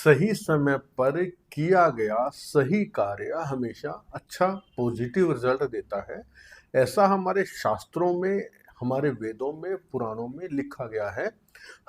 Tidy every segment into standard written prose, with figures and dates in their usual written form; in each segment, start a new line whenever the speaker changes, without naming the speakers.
सही समय पर किया गया सही कार्य हमेशा अच्छा पॉजिटिव रिजल्ट देता है। ऐसा हमारे शास्त्रों में, हमारे वेदों में, पुराणों में लिखा गया है।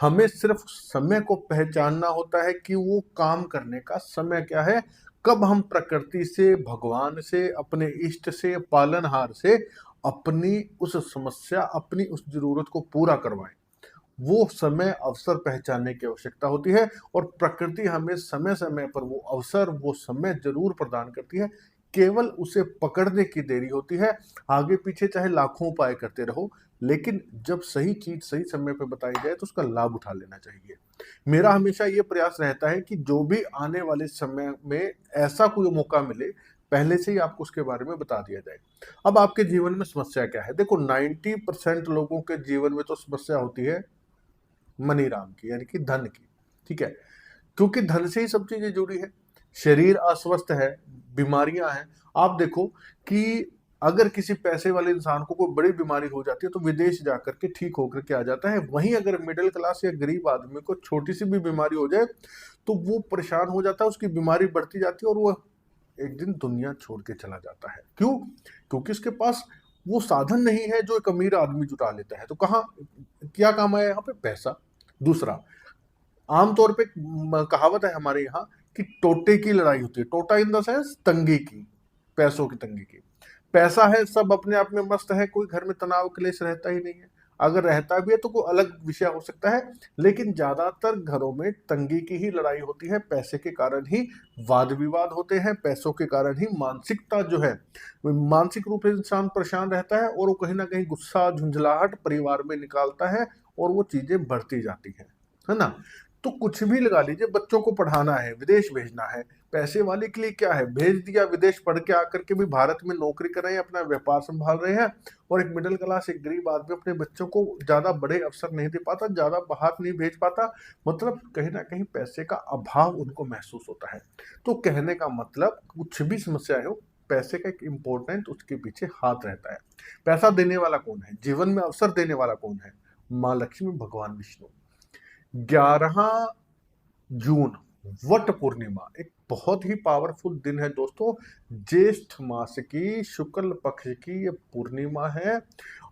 हमें सिर्फ समय को पहचानना होता है कि वो काम करने का समय क्या है, कब हम प्रकृति से, भगवान से, अपने इष्ट से, पालनहार से अपनी उस समस्या, अपनी उस जरूरत को पूरा करवाएं। वो समय अवसर पहचानने की आवश्यकता होती है और प्रकृति हमें समय समय पर वो अवसर, वो समय जरूर प्रदान करती है। केवल उसे पकड़ने की देरी होती है। आगे पीछे चाहे लाखों उपाय करते रहो, लेकिन जब सही चीज सही समय पर बताई जाए तो उसका लाभ उठा लेना चाहिए। मेरा हमेशा ये प्रयास रहता है कि जो भी आने वाले समय में ऐसा कोई मौका मिले, पहले से ही आपको उसके बारे में बता दिया जाए। अब आपके जीवन में समस्या क्या है? देखो, 90% लोगों के जीवन में तो समस्या होती है मनी राम की, यानी कि धन की। ठीक है, क्योंकि धन से ही सब चीजें जुड़ी है। शरीर अस्वस्थ है, बीमारियां हैं। आप देखो कि अगर किसी पैसे वाले इंसान को कोई बड़ी बीमारी हो जाती है तो विदेश जाकर के ठीक होकर के आ जाता है। वहीं अगर मिडिल क्लास या गरीब आदमी को छोटी सी भी बीमारी हो जाए तो वो परेशान हो जाता है, उसकी बीमारी बढ़ती जाती है और वो एक दिन दुनिया छोड़ के चला जाता है। क्यों? क्योंकि उसके पास वो साधन नहीं है जो एक अमीर आदमी जुटा लेता है। तो कहाँ क्या काम आया यहाँ पे? पैसा। दूसरा, आमतौर पे कहावत है हमारे यहाँ कि टोटे की लड़ाई होती है। टोटा इन द सेंस तंगी की, पैसों की तंगी की। पैसा है, सब अपने आप में मस्त है, कोई घर में तनाव क्लेश रहता ही नहीं है। अगर रहता भी है तो कोई अलग विषय हो सकता है, लेकिन ज्यादातर घरों में तंगी की ही लड़ाई होती है। पैसे के कारण ही वाद विवाद होते हैं, पैसों के कारण ही मानसिकता जो है, मानसिक रूप से इंसान परेशान रहता है और वो कहीं ना कहीं गुस्सा, झुंझलाहट परिवार में निकालता है और वो चीजें बढ़ती जाती है ना। तो कुछ भी लगा लीजिए, बच्चों को पढ़ाना है, विदेश भेजना है, पैसे वाले के लिए क्या है, भेज दिया विदेश, पढ़ के आकर के भी भारत में नौकरी कर रहे हैं, अपना व्यापार संभाल रहे हैं। और एक मिडिल क्लास, एक गरीब आदमी अपने बच्चों को ज्यादा बड़े अवसर नहीं दे पाता, ज्यादा बाहर नहीं भेज पाता। मतलब कहीं ना कहीं पैसे का अभाव उनको महसूस होता है। तो कहने का मतलब, कुछ भी समस्या हो, पैसे का एक इम्पोर्टेंट उसके पीछे हाथ रहता है। पैसा देने वाला कौन है? जीवन में अवसर देने वाला कौन है? माँ लक्ष्मी, भगवान विष्णु। 11 जून, वट पूर्णिमा, एक बहुत ही पावरफुल दिन है दोस्तों। ज्येष्ठ मास की शुक्ल पक्ष की ये पूर्णिमा है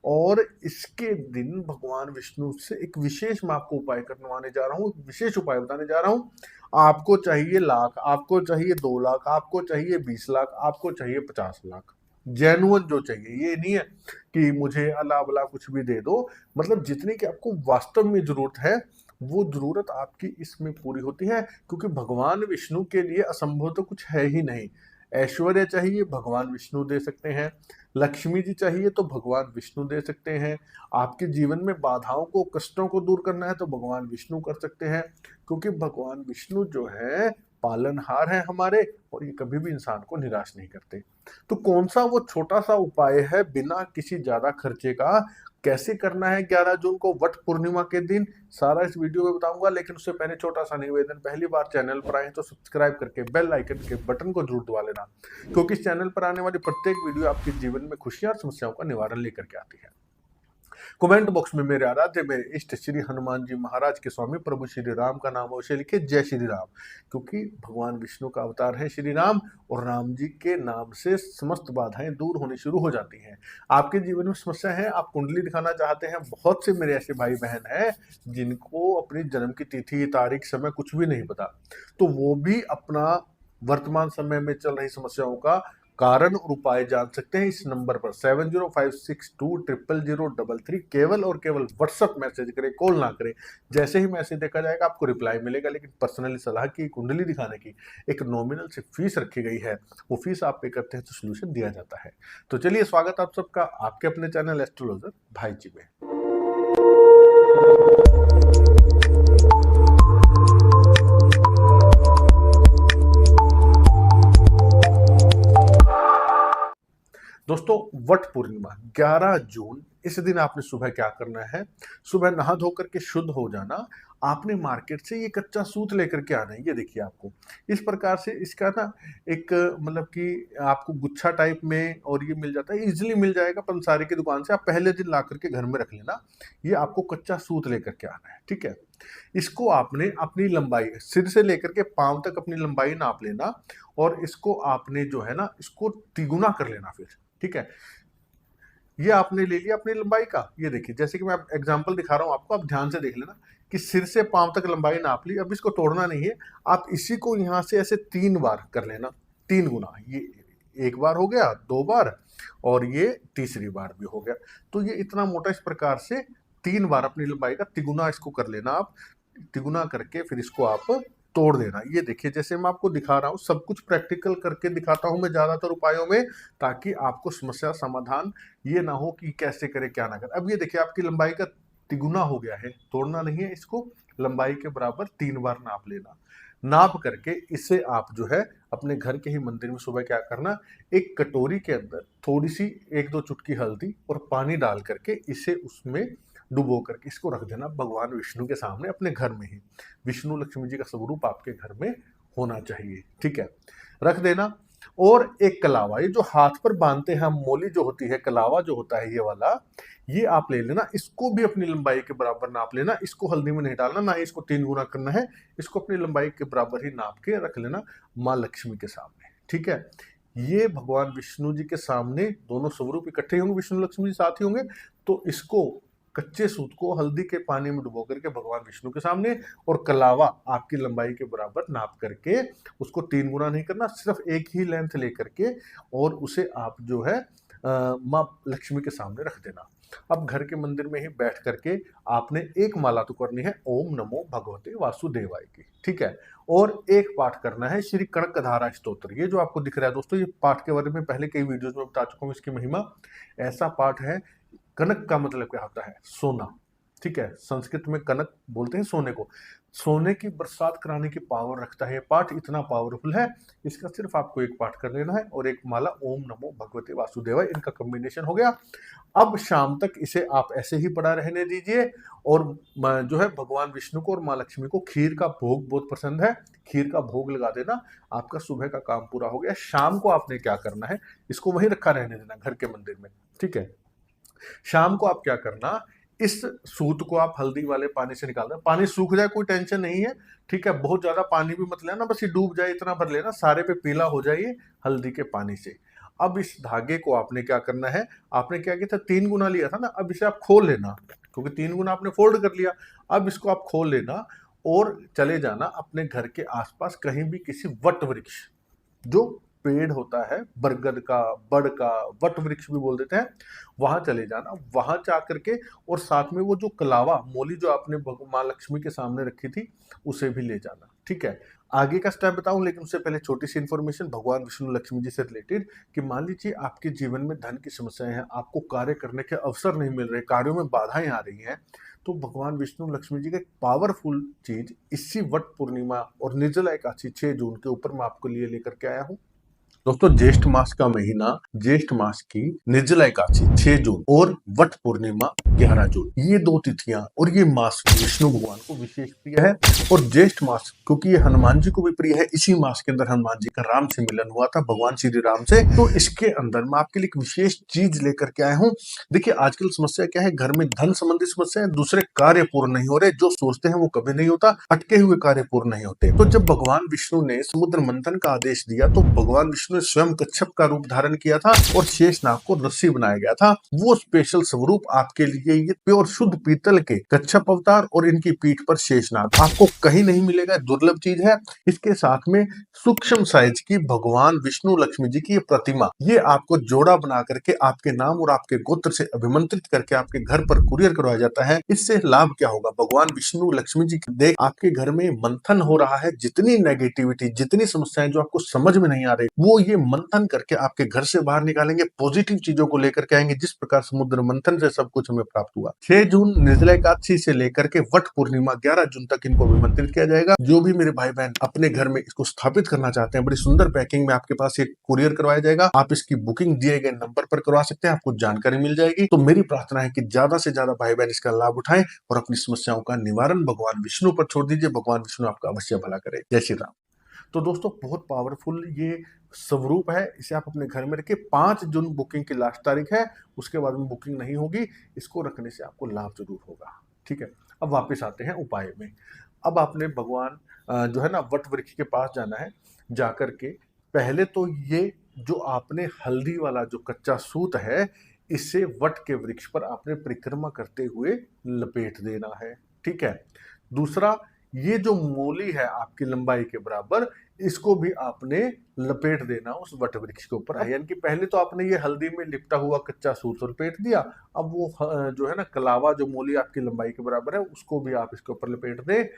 और इसके दिन भगवान विष्णु से एक विशेष मैं आपको उपाय करवाने जा रहा हूँ, विशेष उपाय बताने जा रहा हूँ। आपको चाहिए लाख, आपको चाहिए 2 लाख, आपको चाहिए 20 लाख, आपको चाहिए 50 लाख, जेनुअन जो चाहिए। ये नहीं है कि मुझे अला बला कुछ भी दे दो। मतलब जितनी की आपको वास्तव में जरूरत है, वो जरूरत आपकी इसमें पूरी होती है, क्योंकि भगवान विष्णु के लिए असंभव तो कुछ है ही नहीं। ऐश्वर्य चाहिए, भगवान विष्णु दे सकते हैं। लक्ष्मी जी चाहिए तो भगवान विष्णु दे सकते हैं। आपके जीवन में बाधाओं को, कष्टों को दूर करना है तो भगवान विष्णु कर सकते हैं, क्योंकि भगवान विष्णु जो है पालनहार है हमारे, और ये कभी भी इंसान को निराश नहीं करते। तो कौन सा वो छोटा सा उपाय है बिना किसी ज्यादा खर्चे का, कैसे करना है 11 जून को वट पूर्णिमा के दिन, सारा इस वीडियो में बताऊंगा। लेकिन उससे पहले छोटा सा निवेदन, पहली बार चैनल पर आए तो सब्सक्राइब करके बेल आइकन के बटन को जरूर दबा लेना, क्योंकि इस चैनल पर आने वाली प्रत्येक वीडियो आपके जीवन में खुशियां और समस्याओं का निवारण लेकर के आती है। कमेंट बॉक्स में मेरे आराध्य, मेरे इष्ट श्री हनुमान जी महाराज के स्वामी प्रभु श्री राम का नाम अवश्य लिखे, जय श्री राम। क्योंकि भगवान विष्णु का अवतार है श्री राम, और राम जी के नाम से समस्त बाधाएं दूर होनी शुरू हो जाती हैं। आपके जीवन में समस्या है, आप कुंडली दिखाना चाहते हैं, बहुत से मेरे ऐसे भाई बहन हैं जिनको अपनी जन्म की तिथि, तारीख, समय कुछ भी नहीं पता, तो वो भी अपना वर्तमान समय में चल रही समस्याओं का कारण और उपाय जान सकते हैं इस नंबर पर 7056200033। केवल और केवल व्हाट्सएप मैसेज करें, कॉल ना करें। जैसे ही मैसेज देखा जाएगा आपको रिप्लाई मिलेगा, लेकिन पर्सनली सलाह की, कुंडली दिखाने की एक नॉमिनल से फीस रखी गई है। वो फीस आप पे करते हैं तो सोल्यूशन दिया जाता है। तो चलिए, स्वागत आप सबका आपके अपने चैनल एस्ट्रोलॉजर भाई जी में। दोस्तों वट पूर्णिमा 11 जून, इस दिन आपने सुबह क्या करना है, सुबह नहा धो करके शुद्ध हो जाना। आपने मार्केट से ये कच्चा सूत लेकर के आना है। ये देखिए आपको इस प्रकार से इसका ना एक मतलब कि आपको गुच्छा टाइप में और ये मिल जाता है, इजीली मिल जाएगा पंसारी की दुकान से। आप पहले दिन ला करके घर में रख लेना। ये आपको कच्चा सूत लेकर के आना है, ठीक है। इसको आपने अपनी लंबाई सिर से लेकर के पांव तक अपनी लंबाई नाप लेना और इसको आपने जो है ना इसको तिगुना कर लेना फिर, ठीक है। ये आपने ले लिया अपनी लंबाई का। ये देखिए जैसे कि मैं एग्जांपल दिखा रहा हूं आपको, आप ध्यान से देख लेना कि सिर से पांव तक लंबाई नाप ली। अब इसको तोड़ना नहीं है, आप इसी को यहां से ऐसे 3 बार कर लेना, 3 गुना। ये एक बार हो गया, 2 बार और ये तीसरी बार भी हो गया। तो ये इतना मोटा इस प्रकार से 3 बार अपनी लंबाई का तिगुना इसको कर लेना आप। तिगुना करके फिर इसको आप तोड़ देना। ये देखिए जैसे मैं आपको दिखा रहा हूँ, सब कुछ प्रैक्टिकल करके दिखाता हूँ मैं ज्यादातर उपायों में, ताकि आपको समस्या समाधान ये ना हो कि कैसे करे क्या ना करे। अब ये देखिए आपकी लंबाई का तिगुना हो गया है, तोड़ना नहीं है इसको, लंबाई के बराबर 3 बार नाप लेना। नाप करके इसे आप जो है अपने घर के ही मंदिर में सुबह क्या करना, एक कटोरी के अंदर थोड़ी सी 1-2 चुटकी हल्दी और पानी डाल करके इसे उसमें डुबो करके इसको रख देना भगवान विष्णु के सामने अपने घर में ही। विष्णु लक्ष्मी जी का स्वरूप आपके घर में होना चाहिए, ठीक है। रख देना। और एक कलावा, ये जो हाथ पर बांधते हैं हम, मोली जो होती है, कलावा जो होता है ये वाला, ये आप ले लेना। इसको भी अपनी लंबाई के बराबर नाप लेना। इसको हल्दी में नहीं डालना, ना ही इसको 3 गुना करना है। इसको अपनी लंबाई के बराबर ही नाप के रख लेना माँ लक्ष्मी के सामने, ठीक है। ये भगवान विष्णु जी के सामने दोनों स्वरूप इकट्ठे होंगे, विष्णु लक्ष्मी जी साथ ही होंगे। तो इसको कच्चे सूत को हल्दी के पानी में डुबो करके भगवान विष्णु के सामने और कलावा आपकी लंबाई के बराबर नाप करके, उसको 3 गुना नहीं करना, सिर्फ एक ही लेंथ लेकर के, और उसे आप जो है माँ लक्ष्मी के सामने रख देना। अब घर के मंदिर में ही बैठ करके आपने एक माला तो करनी है ओम नमो भगवते वासुदेवाय की, ठीक है। और एक पाठ करना है श्री कनकधारा स्तोत्र। ये जो आपको दिख रहा है दोस्तों, ये पाठ के बारे में पहले कई वीडियोस में बता चुका हूँ इसकी महिमा। ऐसा पाठ है, कनक का मतलब क्या होता है, सोना, ठीक है। संस्कृत में कनक बोलते हैं सोने को। सोने की बरसात कराने की पावर रखता है पाठ, इतना पावरफुल है। इसका सिर्फ आपको एक पाठ कर लेना है और एक माला ओम नमो भगवते वासुदेवाय, इनका कॉम्बिनेशन हो गया। अब शाम तक इसे आप ऐसे ही पड़ा रहने दीजिए। और जो है भगवान विष्णु को और माँ लक्ष्मी को खीर का भोग बहुत पसंद है, खीर का भोग लगा देना। आपका सुबह का काम पूरा हो गया। शाम को आपने क्या करना है, इसको वहीं रखा रहने देना घर के मंदिर में, ठीक है। शाम को आप क्या करना, इस सूत को आप हल्दी वाले पानी से निकाल देना। पानी सूख जाए कोई टेंशन नहीं है, ठीक है। बहुत ज्यादा पानी भी मत लेना, बस ये डूब जाए इतना भर लेना, सारे पे पीला हो जाइए हल्दी के पानी से। अब इस धागे को आपने क्या करना है, आपने क्या किया था, 3 गुना लिया था ना, अब इसे आप खोल लेना, क्योंकि 3 गुना आपने फोल्ड कर लिया। अब इसको आप खोल लेना और चले जाना अपने घर के आसपास कहीं भी किसी वट वृक्ष, जो पेड़ होता है बरगद का, बड़ का, वट वृक्ष भी बोल देते हैं, वहां चले जाना। वहां जा करके और साथ में वो जो कलावा मोली जो आपने माँ लक्ष्मी के सामने रखी थी उसे भी ले जाना, ठीक है। आगे का स्टेप बताऊं, लेकिन उससे पहले छोटी सी इन्फॉर्मेशन भगवान विष्णु लक्ष्मी जी से रिलेटेड, कि मान लीजिए आपके जीवन में धन की समस्याएं हैं, आपको कार्य करने के अवसर नहीं मिल रहे, कार्यों में बाधाएं आ रही हैं, तो भगवान विष्णु लक्ष्मी जी का एक पावरफुल चीज इसी वट पूर्णिमा और निर्जला एकादशी 6 जून के ऊपर मैं आपके लिए लेकर के आया हूँ। दोस्तों ज्येष्ठ मास का महीना, ज्येष्ठ मास की निर्जला एकादशी 6 जून और वट पूर्णिमा 11 जून, ये 2 तिथियां और ये मास विष्णु भगवान को विशेष प्रिय है। और ज्येष्ठ मास क्योंकि ये हनुमान जी को भी प्रिय है, इसी मास के अंदर हनुमान जी का राम से मिलन हुआ था, भगवान श्री राम से। तो इसके अंदर मैं आपके लिए एक विशेष चीज लेकर के आया हूँ। देखिए आजकल समस्या क्या है, घर में धन संबंधी समस्या है, दूसरे कार्य पूर्ण नहीं हो रहे, जो सोचते हैं वो कभी नहीं होता, अटके हुए कार्य पूर्ण नहीं होते। तो जब भगवान विष्णु ने समुद्र मंथन का आदेश दिया, तो भगवान विष्णु ने स्वयं कच्छप का रूप धारण किया था और शेषनाग को रस्सी बनाया गया था। वो स्पेशल स्वरूप आपके लिए ये प्योर शुद्ध पीतल के कच्छप अवतार और इनकी पीठ पर शेषनाग आपको कहीं नहीं मिलेगा, दुर्लभ चीज है। इसके साथ में सूक्ष्म साइज की भगवान विष्णु लक्ष्मी जी की प्रतिमा, ये आपको जोड़ा बना करके आपके नाम और आपके गोत्र से अभिमंत्रित करके आपके घर पर कुरियर करवाया जाता है। इससे लाभ क्या होगा, भगवान विष्णु लक्ष्मी जी देख आपके घर में मंथन हो रहा है, जितनी नेगेटिविटी, जितनी समस्याएं जो आपको समझ में नहीं आ रही, वो ये मंथन करके आपके घर से बाहर निकालेंगे, पॉजिटिव चीजों को लेकर के आएंगे, जिस प्रकार समुद्र मंथन से सब कुछ हमें प्राप्त हुआ। 6 जून निर्जला एकादशी से लेकर के वट पूर्णिमा 11 जून तक इनको आमंत्रित किया जाएगा। जो भी मेरे भाई बहन अपने घर में इसको स्थापित करना चाहते हैं, बड़ी सुंदर पैकिंग में आपके पास एक कुरियर करवाया जाएगा। आप इसकी बुकिंग दिए गए नंबर पर करवा सकते हैं, आपको जानकारी मिल जाएगी। तो मेरी प्रार्थना है कि ज्यादा से ज्यादा भाई बहन इसका लाभ उठाएं और अपनी समस्याओं का निवारण भगवान विष्णु पर छोड़ दीजिए। भगवान विष्णु आपका अवश्य भला करे। जय श्री राम। तो दोस्तों, बहुत पावरफुल ये स्वरूप है, इसे आप अपने घर में रखिए। 5 जून बुकिंग की लास्ट तारीख है, उसके बाद में बुकिंग नहीं होगी। इसको रखने से आपको लाभ जरूर होगा। ठीक है, अब वापस आते हैं उपाय में। अब आपने भगवान जो है ना वट वृक्ष के पास जाना है। जाकर के पहले तो ये जो आपने हल्दी वाला जो कच्चा सूत है, इसे वट के वृक्ष पर आपने परिक्रमा करते हुए लपेट देना है। ठीक है, दूसरा, ये जो मूली है आपकी लंबाई के बराबर, इसको भी आपने लपेट देना उस वट वृक्ष के ऊपर। यानी कि पहले तो आपने ये हल्दी में लिपटा हुआ कच्चा सूत लपेट दिया, अब वो जो है ना कलावा जो मूली आपकी लंबाई के बराबर है, उसको भी आप इसके ऊपर लपेट दें।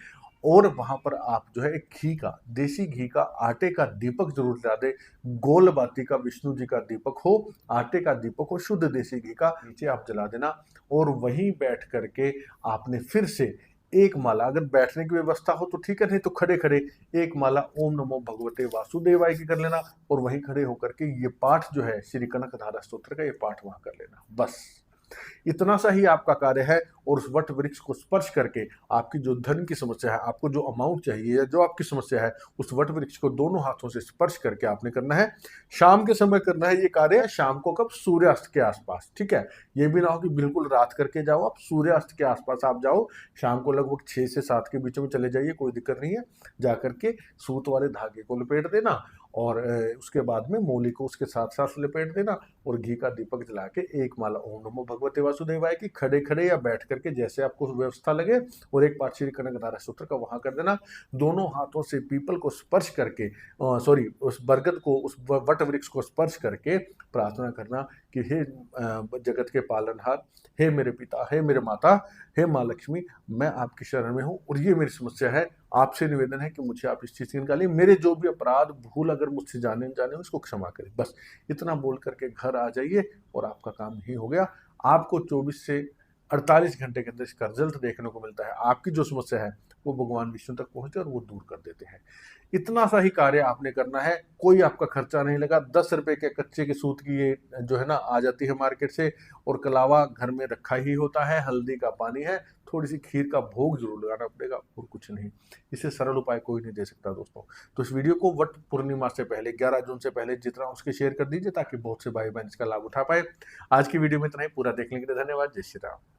और वहां पर आप जो है एक घी का, देसी घी का, आटे का दीपक जरूर जला दे। गोल बाती का विष्णु जी का दीपक हो, आटे का दीपक हो, शुद्ध देसी घी का, नीचे आप जला देना। और वहीं बैठ करके आपने फिर से एक माला, अगर बैठने की व्यवस्था हो तो ठीक है, नहीं तो खड़े खड़े एक माला ओम नमो भगवते वासुदेवाय की कर लेना। और वहीं खड़े होकर के ये पाठ जो है श्री कनकधारा स्तोत्र का, ये पाठ वहां कर लेना। बस इतना सा ही आपका कार्य है। और उस वट वृक्ष को स्पर्श करके आपकी जो धन की समस्या है, आपको जो अमाउंट चाहिए या जो आपकी समस्या है, उस वट वृक्ष को दोनों हाथों से स्पर्श करके आपने करना है। शाम के समय करना है ये कार्य, शाम को कब? सूर्यास्त के आसपास। ठीक है, ये भी ना हो कि बिल्कुल रात करके जाओ, आप सूर्यास्त के आसपास आप जाओ। शाम को लगभग 6 से 7 के बीच में चले जाइए, कोई दिक्कत नहीं है। जाकर के सूत वाले धागे को लपेट देना और उसके बाद में मूली को उसके साथ साथ लपेट देना और घी का दीपक जला के एक माला ओम नमो भगवते वासुदेवाय की खड़े खड़े या बैठ करके जैसे आपको व्यवस्था लगे, और एक पाठ श्री कनकधारा स्तोत्र का वहां कर देना। दोनों हाथों से पीपल को स्पर्श करके, सॉरी, उस बरगद को, उस वट वृक्ष को स्पर्श करके प्रार्थना करना कि हे जगत के पालनहार, हे मेरे पिता, हे मेरे माता, हे माँ लक्ष्मी, मैं आपकी शरण में हूँ और ये मेरी समस्या है। आपसे निवेदन है कि मुझे आप इस चीज से निकालिए। मेरे जो भी अपराध भूल अगर मुझसे जाने जाने उसको क्षमा करें। बस इतना बोल करके घर आ जाइए और आपका काम ही हो गया। आपको 24 से 48 घंटे के अंदर इसका रिजल्ट देखने को मिलता है। आपकी जो समस्या है वो भगवान विष्णु तक पहुंचे और वो दूर कर देते हैं। इतना सा ही कार्य आपने करना है, कोई आपका खर्चा नहीं लगा। 10 रुपए के कच्चे के सूत की ये जो है ना आ जाती है मार्केट से, और कलावा घर में रखा ही होता है, हल्दी का पानी है, थोड़ी सी खीर का भोग जरूर लगाना पड़ेगा और कुछ नहीं। इससे सरल उपाय कोई नहीं दे सकता दोस्तों। तो इस वीडियो को वट पूर्णिमा से पहले, 11 जून से पहले जितना उसके शेयर कर दीजिए, ताकि बहुत से भाई बहन इसका लाभ उठा पाए। आज की वीडियो में इतना ही। पूरा देखने के लिए धन्यवाद। जय श्री राम।